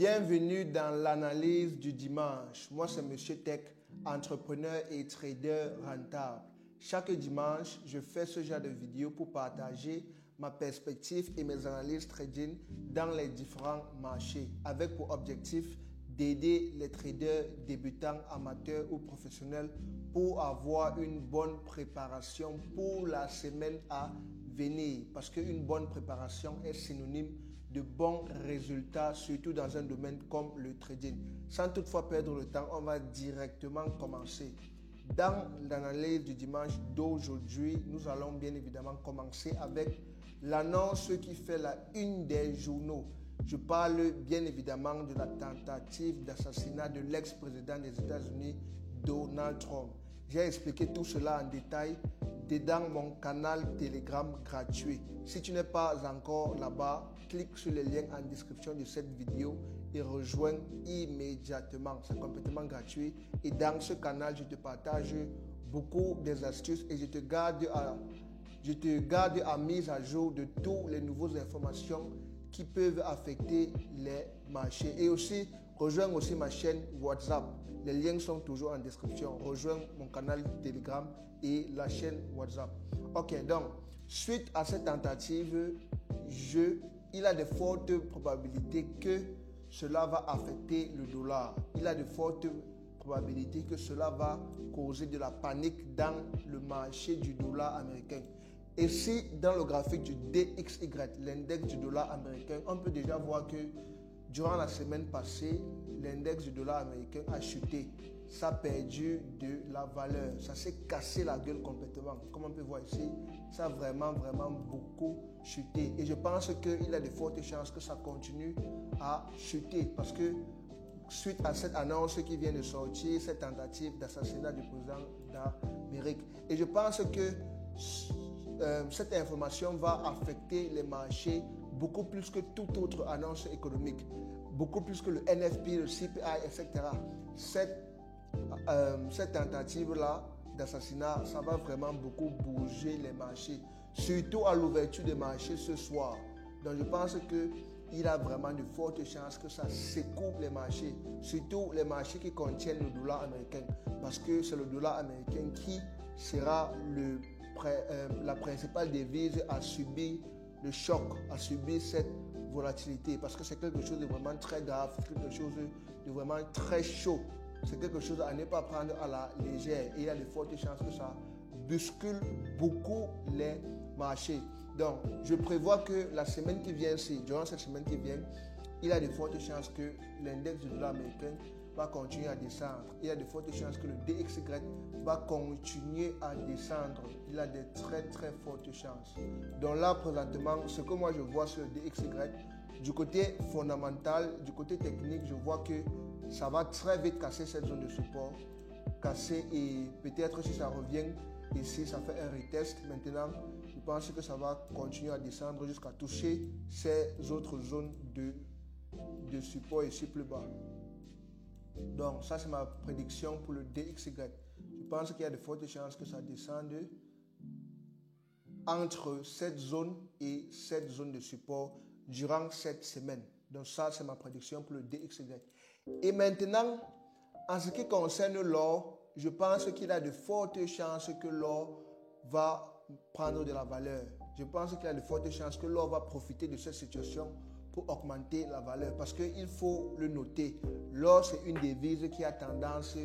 Bienvenue dans l'analyse du dimanche. Moi, c'est Monsieur Tech, entrepreneur et trader rentable. Chaque dimanche, je fais ce genre de vidéo pour partager ma perspective et mes analyses trading dans les différents marchés, avec pour objectif d'aider les traders débutants, amateurs ou professionnels pour avoir une bonne préparation pour la semaine à venir. Parce qu'une bonne préparation est synonyme de bons résultats, surtout dans un domaine comme le trading. Sans toutefois perdre le temps, on va directement commencer. Dans l'analyse du dimanche d'aujourd'hui, nous allons bien évidemment commencer avec l'annonce qui fait la une des journaux. Je parle bien évidemment de la tentative d'assassinat de l'ex-président des États-Unis, Donald Trump. J'ai expliqué tout cela en détail dans mon canal Telegram gratuit. Si tu n'es pas encore là-bas, clique sur le lien en description de cette vidéo et rejoins immédiatement. C'est complètement gratuit. Et dans ce canal, je te partage beaucoup des astuces et je te garde à mise à jour de toutes les nouvelles informations qui peuvent affecter les marchés. Et aussi, rejoins aussi ma chaîne WhatsApp. Les liens sont toujours en description. Rejoins mon canal Telegram et la chaîne WhatsApp. Ok, donc, suite à cette tentative, il a de fortes probabilités que cela va affecter le dollar. Il a de fortes probabilités que cela va causer de la panique dans le marché du dollar américain. Et si dans le graphique du DXY, l'index du dollar américain, on peut déjà voir que durant la semaine passée, l'index du dollar américain a chuté. Ça a perdu de la valeur. Ça s'est cassé la gueule complètement. Comme on peut voir ici, ça a vraiment beaucoup chuté. Et je pense qu'il a de fortes chances que ça continue à chuter. Parce que suite à cette annonce qui vient de sortir, cette tentative d'assassinat du président d'Amérique. Et je pense que cette information va affecter les marchés beaucoup plus que toute autre annonce économique, beaucoup plus que le NFP, le CPI, etc. Cette tentative-là d'assassinat, ça va vraiment beaucoup bouger les marchés, surtout à l'ouverture des marchés ce soir. Donc je pense qu'il a vraiment de fortes chances que ça secoue les marchés, surtout les marchés qui contiennent le dollar américain, parce que c'est le dollar américain qui sera la principale devise à subir le choc, à subir cette volatilité, parce que c'est quelque chose de vraiment très grave, c'est quelque chose de vraiment très chaud, c'est quelque chose à ne pas prendre à la légère et il y a de fortes chances que ça bouscule beaucoup les marchés. Donc, je prévois que la semaine qui vient, durant cette semaine qui vient, il y a de fortes chances que l'index du dollar américain va continuer à descendre. Il y a de fortes chances que le DXY va continuer à descendre. Il a de très fortes chances. Donc là, présentement, ce que moi je vois sur le DXY, du côté fondamental, du côté technique, je vois que ça va très vite casser cette zone de support. Casser et peut-être si ça revient ici, ça fait un retest. Maintenant, je pense que ça va continuer à descendre jusqu'à toucher ces autres zones de support ici plus bas. Donc ça c'est ma prédiction pour le DXY. Je pense qu'il y a de fortes chances que ça descende entre cette zone et cette zone de support durant cette semaine. Donc ça c'est ma prédiction pour le DXY. Et maintenant, en ce qui concerne l'or, je pense qu'il a de fortes chances que l'or va prendre de la valeur. Je pense qu'il y a de fortes chances que l'or va profiter de cette situation pour augmenter la valeur. Parce qu'il faut le noter, l'or c'est une devise qui a tendance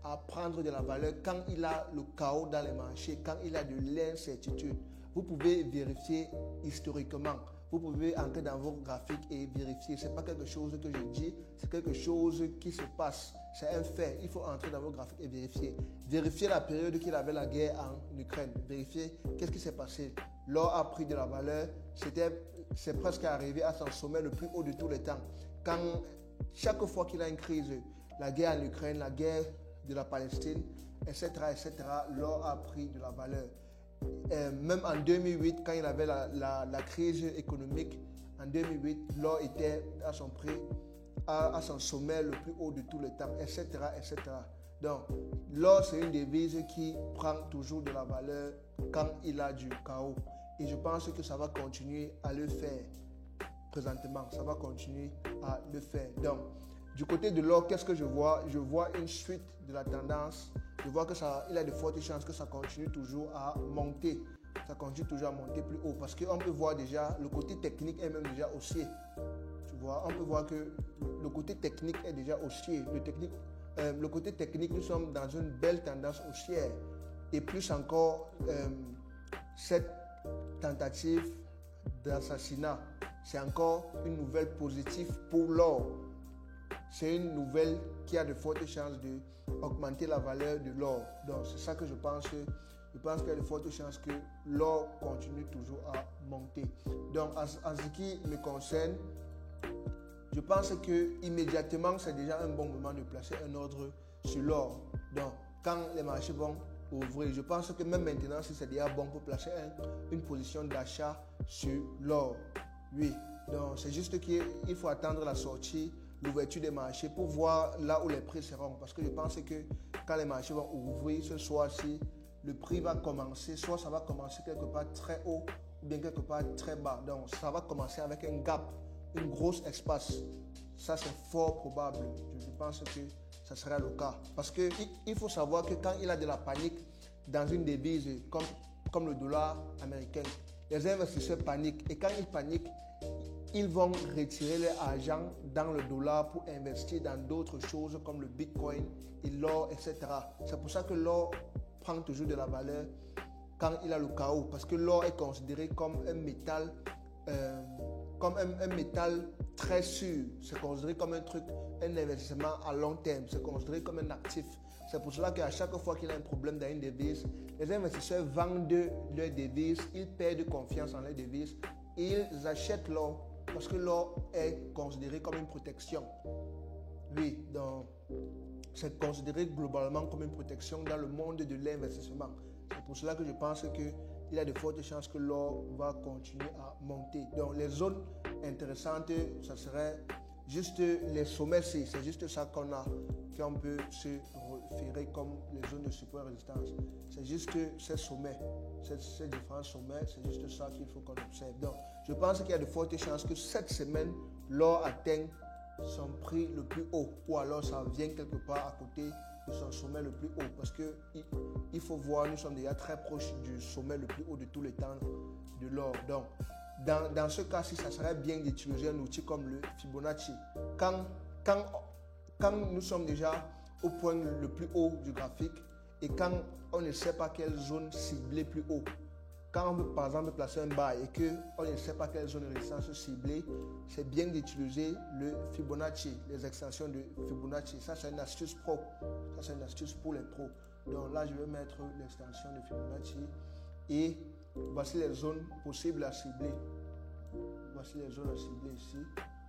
à prendre de la valeur quand il a le chaos dans les marchés, quand il a de l'incertitude. Vous pouvez vérifier historiquement. Vous pouvez entrer dans vos graphiques et vérifier. Ce n'est pas quelque chose que je dis, c'est quelque chose qui se passe. C'est un fait. Il faut entrer dans vos graphiques et vérifier. Vérifier la période qu'il avait la guerre en Ukraine. Vérifier qu'est-ce qui s'est passé. L'or a pris de la valeur. C'est presque arrivé à son sommet le plus haut de tous les temps. Chaque fois qu'il a une crise, la guerre en Ukraine, la guerre de la Palestine, etc., l'or a pris de la valeur. Même en 2008, quand il avait la crise économique, en 2008, l'or était à son prix, à son sommet le plus haut de tous les temps, etc. Donc, l'or, c'est une devise qui prend toujours de la valeur quand il a du chaos. Et je pense que ça va continuer à le faire. présentement. Ça va continuer à le faire. Donc, du côté de l'or, qu'est-ce que je vois? Je vois une suite de la tendance. Je vois qu'il a de fortes chances que ça continue toujours à monter. Ça continue toujours à monter plus haut. Parce qu'on peut voir déjà, le côté technique est même déjà haussier. Tu vois, on peut voir que le côté technique est déjà haussier. Le côté technique, nous sommes dans une belle tendance haussière. Et plus encore, cette tentative d'assassinat, c'est encore une nouvelle positive pour l'or. C'est une nouvelle qui a de fortes chances d'augmenter la valeur de l'or. Donc, c'est ça que je pense. Je pense qu'il y a de fortes chances que l'or continue toujours à monter. Donc, en ce qui me concerne, je pense que immédiatement, c'est déjà un bon moment de placer un ordre sur l'or. Donc, quand les marchés vont ouvrir, je pense que même maintenant, si c'est déjà bon pour placer une position d'achat sur l'or. Oui, donc c'est juste qu'il faut attendre la sortie, l'ouverture des marchés pour voir là où les prix seront. Parce que je pense que quand les marchés vont ouvrir ce soir-ci, le prix va commencer, soit ça va commencer quelque part très haut ou bien quelque part très bas. Donc ça va commencer avec un gap, une grosse espace. Ça c'est fort probable. Je pense que ça sera le cas. Parce qu'il faut savoir que quand il y a de la panique dans une devise comme le dollar américain, les investisseurs paniquent. Et quand ils paniquent, ils vont retirer leur argent dans le dollar pour investir dans d'autres choses comme le bitcoin et l'or, etc. C'est pour ça que l'or prend toujours de la valeur quand il a le chaos. Parce que l'or est considéré comme un métal, un métal très sûr. C'est considéré comme un investissement à long terme. C'est considéré comme un actif. C'est pour cela qu'à chaque fois qu'il y a un problème dans une devise, les investisseurs vendent leurs devises, ils perdent confiance en leurs devises, ils achètent l'or parce que l'or est considéré comme une protection. Oui, donc c'est considéré globalement comme une protection dans le monde de l'investissement. C'est pour cela que je pense qu'il y a de fortes chances que l'or va continuer à monter. Donc les zones intéressantes, ça serait juste les sommets, c'est juste ça qu'on peut se référer comme les zones de support et résistance. C'est juste ces sommets, ces différents sommets, c'est juste ça qu'il faut qu'on observe. Donc, je pense qu'il y a de fortes chances que cette semaine, l'or atteigne son prix le plus haut ou alors ça vient quelque part à côté de son sommet le plus haut parce qu'il faut voir, nous sommes déjà très proches du sommet le plus haut de tous les temps de l'or. Donc, dans ce cas-ci, ça serait bien d'utiliser un outil comme le Fibonacci. Quand nous sommes déjà au point le plus haut du graphique et quand on ne sait pas quelle zone cibler plus haut, quand on veut par exemple placer un buy et qu'on ne sait pas quelle zone de résistance cibler, c'est bien d'utiliser le Fibonacci, les extensions de Fibonacci. Ça, c'est une astuce pro. Ça, c'est une astuce pour les pros. Donc là, je vais mettre l'extension de Fibonacci et voici les zones possibles à cibler. Voici les zones à cibler ici.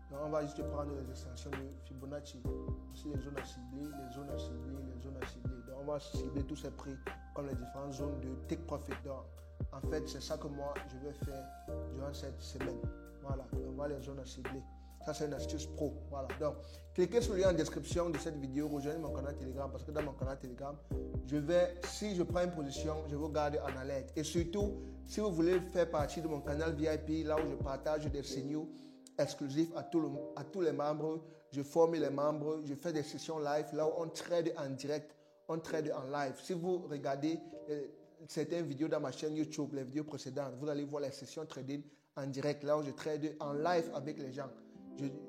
Donc on va juste prendre les extensions de Fibonacci. Voici les zones à cibler, les zones à cibler, les zones à cibler. Donc on va cibler tous ces prix comme les différentes zones de take profit. Donc en fait, c'est ça que moi je vais faire durant cette semaine. Voilà, on va les zones à cibler. Ça, c'est une astuce pro. Voilà. Donc, cliquez sur le lien en description de cette vidéo. Rejoignez mon canal Telegram parce que dans mon canal Telegram, si je prends une position, je vous garde en alerte. Et surtout, si vous voulez faire partie de mon canal VIP, là où je partage des signaux exclusifs à tous les membres, je forme les membres, je fais des sessions live, là où on trade en direct, on trade en live. Si vous regardez certaines vidéos dans ma chaîne YouTube, les vidéos précédentes, vous allez voir les sessions trading en direct, là où je trade en live avec les gens.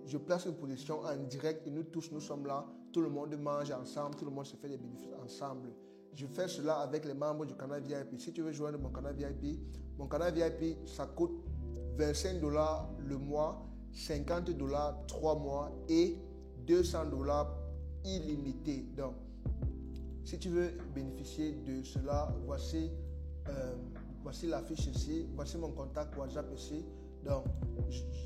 Je place une position en direct et nous tous, nous sommes là. Tout le monde mange ensemble, tout le monde se fait des bénéfices ensemble. Je fais cela avec les membres du canal VIP. Si tu veux joindre mon canal VIP, ça coûte $25 le mois, $50 3 mois et $200 illimité. Donc, si tu veux bénéficier de cela, voici l'affiche ici, voici mon contact WhatsApp ici. Donc,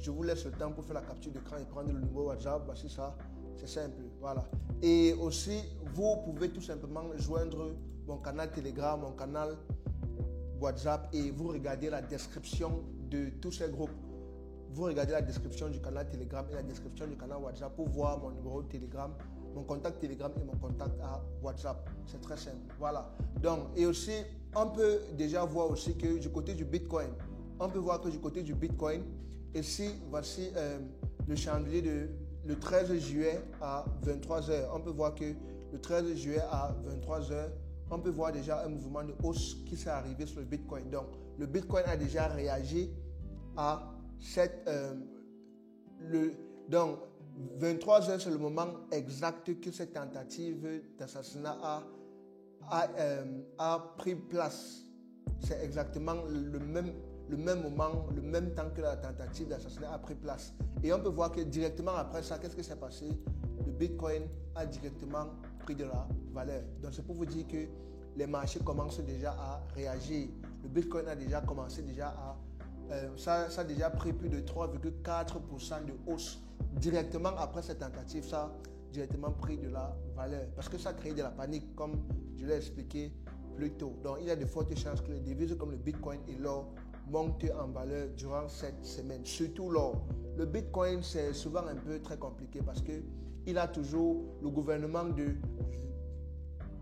je vous laisse le temps pour faire la capture d'écran et prendre le numéro WhatsApp. Voici ça, c'est simple. Voilà. Et aussi, vous pouvez tout simplement joindre mon canal Telegram, mon canal WhatsApp et vous regardez la description de tous ces groupes. Vous regardez la description du canal Telegram et la description du canal WhatsApp pour voir mon numéro de Telegram, mon contact Telegram et mon contact à WhatsApp. C'est très simple. Voilà. Donc, et aussi, on peut déjà voir aussi que du côté du Bitcoin, on peut voir que du côté du Bitcoin, Ici, voici le chandelier de le 13 juillet à 23h. On peut voir que le 13 juillet à 23h, on peut voir déjà un mouvement de hausse qui s'est arrivé sur le Bitcoin. Donc, le Bitcoin a déjà réagi à cette... donc, 23h, c'est le moment exact que cette tentative d'assassinat a pris place. C'est exactement le même moment, le même temps que la tentative d'assassinat a pris place. Et on peut voir que directement après ça, qu'est-ce qui s'est passé? Le Bitcoin a directement pris de la valeur. Donc c'est pour vous dire que les marchés commencent déjà à réagir. Le Bitcoin a déjà commencé ça a déjà pris plus de 3,4% de hausse. Directement après cette tentative, ça a directement pris de la valeur. Parce que ça a créé de la panique, comme je l'ai expliqué plus tôt. Donc il y a de fortes chances que les devises comme le Bitcoin et l'or montent en valeur durant cette semaine. Surtout l'or. Le Bitcoin, c'est souvent un peu très compliqué parce que il a toujours le gouvernement de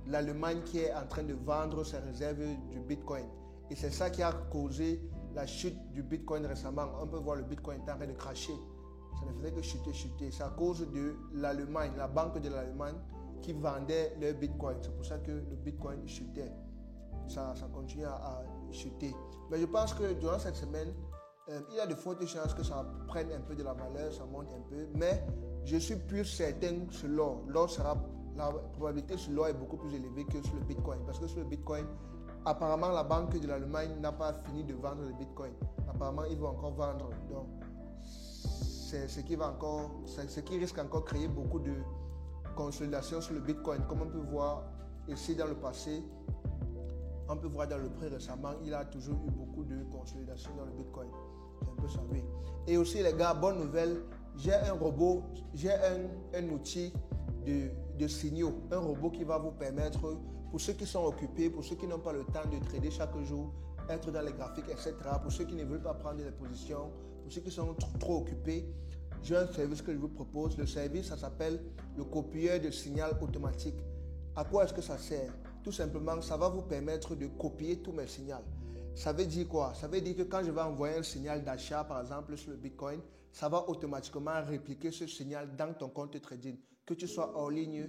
l'Allemagne qui est en train de vendre ses réserves du Bitcoin. Et c'est ça qui a causé la chute du Bitcoin récemment. On peut voir le Bitcoin en train de cracher. Ça ne faisait que chuter. C'est à cause de l'Allemagne, la banque de l'Allemagne qui vendait le Bitcoin. C'est pour ça que le Bitcoin chutait. Ça continue à chuter. Mais je pense que durant cette semaine, il y a de fortes chances que ça prenne un peu de la valeur, ça monte un peu. Mais je suis plus certain sur l'or. La probabilité sur l'or est beaucoup plus élevée que sur le Bitcoin. Parce que sur le Bitcoin, apparemment, la banque de l'Allemagne n'a pas fini de vendre le Bitcoin. Apparemment, ils vont encore vendre. Donc, c'est ce qui risque encore de créer beaucoup de consolidation sur le Bitcoin. Comme on peut voir ici dans le passé, on peut voir dans le prix récemment, il a toujours eu beaucoup de consolidation dans le Bitcoin. C'est un peu ça, oui. Et aussi, les gars, bonne nouvelle, j'ai un robot, j'ai un outil de signaux, un robot qui va vous permettre, pour ceux qui sont occupés, pour ceux qui n'ont pas le temps de trader chaque jour, être dans les graphiques, etc., pour ceux qui ne veulent pas prendre les positions, pour ceux qui sont trop occupés, j'ai un service que je vous propose. Le service, ça s'appelle le copieur de signal automatique. À quoi est-ce que ça sert? Tout simplement, ça va vous permettre de copier tous mes signaux. Ça veut dire quoi? Ça veut dire que quand je vais envoyer un signal d'achat, par exemple, sur le Bitcoin, ça va automatiquement répliquer ce signal dans ton compte trading. Que tu sois en ligne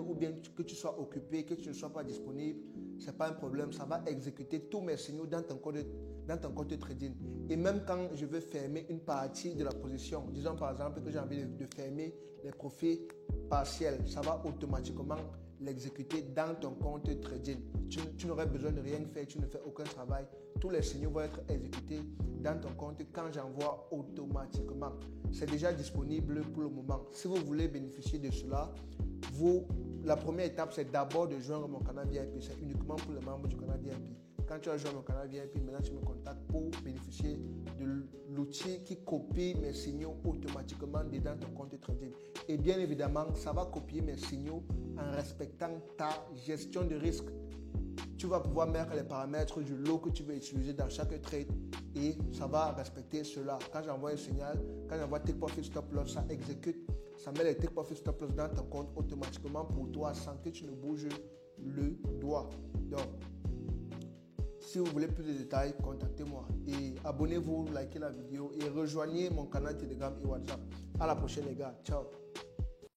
ou bien que tu sois occupé, que tu ne sois pas disponible, ce n'est pas un problème. Ça va exécuter tous mes signaux dans ton compte trading. Et même quand je veux fermer une partie de la position, disons par exemple que j'ai envie de fermer les profits partiels, ça va automatiquement l'exécuter dans ton compte trading. Tu n'aurais besoin de rien faire, tu ne fais aucun travail. Tous les signaux vont être exécutés dans ton compte quand j'envoie automatiquement. C'est déjà disponible pour le moment. Si vous voulez bénéficier de cela, la première étape, c'est d'abord de joindre mon canal VIP. C'est uniquement pour les membres du canal VIP. Quand tu as joint mon canal VIP, maintenant tu me contactes pour bénéficier de l'outil qui copie mes signaux automatiquement dans ton compte trading. Et bien évidemment, ça va copier mes signaux en respectant ta gestion de risque. Tu vas pouvoir mettre les paramètres du lot que tu veux utiliser dans chaque trade et ça va respecter cela. Quand j'envoie un signal, quand j'envoie Take Profit Stop Loss, ça exécute, ça met les Take Profit Stop Loss dans ton compte automatiquement pour toi sans que tu ne bouges le doigt. Donc, si vous voulez plus de détails, contactez-moi et abonnez-vous, likez la vidéo et rejoignez mon canal Telegram et WhatsApp. À la prochaine les gars, ciao.